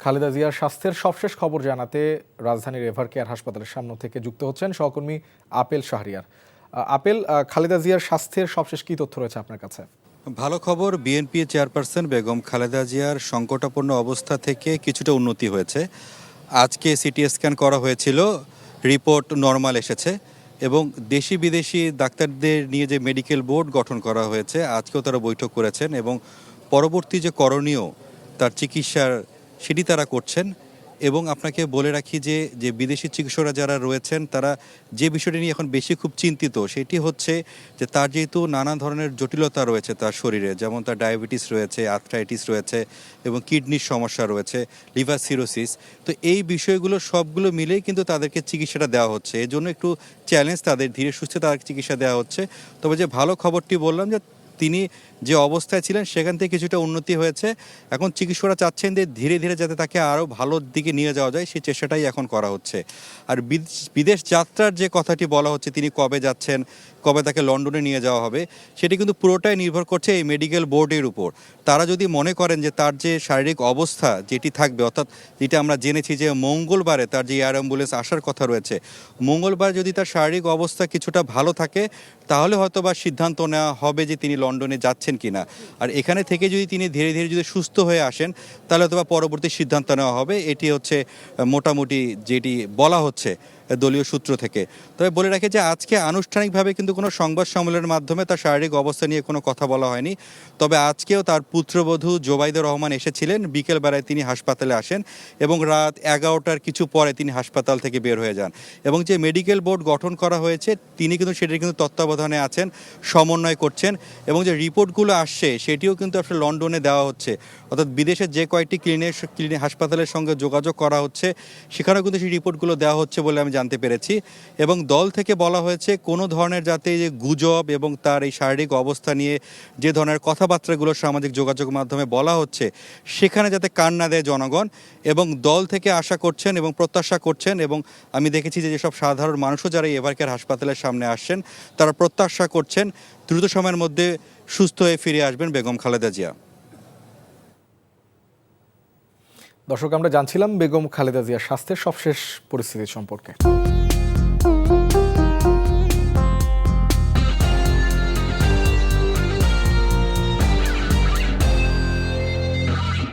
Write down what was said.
খালেদা জিয়ার স্বাস্থ্যের সবশেষ খবর জানাতে রাজধানীর এভার কেয়ার হাসপাতালের সামনে থেকে যুক্ত হচ্ছেন সহকর্মী আপেল শাহরিয়ার। আপেল, খালেদা জিয়ার স্বাস্থ্যের সবশেষ কী তথ্য রয়েছে আপনার কাছে? ভালো খবর, বিএনপি চেয়ারপারসন বেগম খালেদা জিয়ার সংকটাপন্ন অবস্থা থেকে কিছুটা উন্নতি হয়েছে। আজকে সিটি স্ক্যান করা হয়েছিল, রিপোর্ট নর্মাল এসেছে এবং দেশি বিদেশি ডাক্তারদের নিয়ে যে মেডিকেল বোর্ড গঠন করা হয়েছে আজকেও তারা বৈঠক করেছেন এবং পরবর্তী যে করণীয় তার চিকিৎসার সেটি তারা করছেন। এবং আপনাকে বলে রাখি যে যে বিদেশি চিকিৎসকরা যারা রয়েছেন তারা যে বিষয়টি নিয়ে এখন বেশি খুব চিন্তিত সেটি হচ্ছে যে তার যেহেতু নানা ধরনের জটিলতা রয়েছে তার শরীরে, যেমন তার ডায়াবেটিস রয়েছে, আর্থ্রাইটিস রয়েছে এবং কিডনির সমস্যা রয়েছে, লিভার সিরোসিস। তো এই বিষয়গুলো সবগুলো মিলেই কিন্তু তাদেরকে চিকিৎসাটা দেওয়া হচ্ছে। এর জন্য একটু চ্যালেঞ্জ, তাদের ধীরে সুস্থে তাদের চিকিৎসা দেওয়া হচ্ছে। তবে যে ভালো খবরটি বললাম যে তিনি যে অবস্থায় ছিলেন সেখান থেকে কিছুটা উন্নতি হয়েছে। এখন চিকিৎসকরা চাচ্ছেন যে ধীরে ধীরে যাতে তাকে আরও ভালোর দিকে নিয়ে যাওয়া যায় সেই চেষ্টাটাই এখন করা হচ্ছে। আর বিদেশ যাত্রার যে কথাটি বলা হচ্ছে, তিনি কবে যাচ্ছেন, কবে তাকে লন্ডনে নিয়ে যাওয়া হবে, সেটি কিন্তু পুরোটাই নির্ভর করছে এই মেডিকেল বোর্ডের উপর। তারা যদি মনে করেন যে তার যে শারীরিক অবস্থা যেটি থাকবে, অর্থাৎ যেটা আমরা জেনেছি যে মঙ্গলবারে তার যে এয়ার অ্যাম্বুলেন্স আসার কথা রয়েছে, মঙ্গলবার যদি তার শারীরিক অবস্থা কিছুটা ভালো থাকে তাহলে হয়তো বা সিদ্ধান্ত নেওয়া হবে যে তিনি লন্ডনে যাচ্ছেন কিনা। আর এখানে থেকে যদি তিনি ধীরে ধীরে যদি সুস্থ হয়ে আসেন তাহলে হয়তো বা পরবর্তী সিদ্ধান্ত নেওয়া হবে। এটি হচ্ছে মোটামুটি যেটি বলা হচ্ছে দলীয় সূত্র থেকে। তবে বলে রাখি যে আজকে আনুষ্ঠানিকভাবে কিন্তু কোনো সংবাদ সম্মেলনের মাধ্যমে তার শারীরিক অবস্থা নিয়ে কোনো কথা বলা হয়নি। তবে আজকেও তার পুত্রবধূ জোবাইদুর রহমান এসেছিলেন, বিকেলবেলায় তিনি হাসপাতালে আসেন এবং রাত 11টার কিছু পরে তিনি হাসপাতাল থেকে বের হয়ে যান। এবং যে মেডিকেল বোর্ড গঠন করা হয়েছে তিনি কিন্তু সেটির কিন্তু তত্ত্বাবধানে আছেন, সমন্বয় করছেন এবং যে রিপোর্টগুলো আসছে সেটিও কিন্তু আসলে লন্ডনে দেওয়া হচ্ছে। অর্থাৎ বিদেশের যে কয়েকটি ক্লিনিক হাসপাতালের সঙ্গে যোগাযোগ করা হচ্ছে সেখানেও কিন্তু সেই রিপোর্টগুলো দেওয়া হচ্ছে বলে আমি জানতে পেরেছি। এবং দল থেকে বলা হয়েছে কোনো ধরনের যাতে যে গুজব এবং তার এই শারীরিক অবস্থা নিয়ে যে ধরনের কথাবার্তাগুলো সামাজিক যোগাযোগ মাধ্যমে বলা হচ্ছে সেখানে যাতে কান না দেয় জনগণ। এবং দল থেকে আশা করছেন এবং প্রত্যাশা করছেন, এবং আমি দেখেছি যে যেসব সাধারণ মানুষও যারা এভার কেয়ার হাসপাতালের সামনে আসছেন তারা প্রত্যাশা করছেন দ্রুত সময়ের মধ্যে সুস্থ হয়ে ফিরে আসবেন বেগম খালেদা জিয়া। দর্শক, আমরা জানছিলাম বেগম খালেদা জিয়ার স্বাস্থ্যের সবশেষ পরিস্থিতি সম্পর্কে।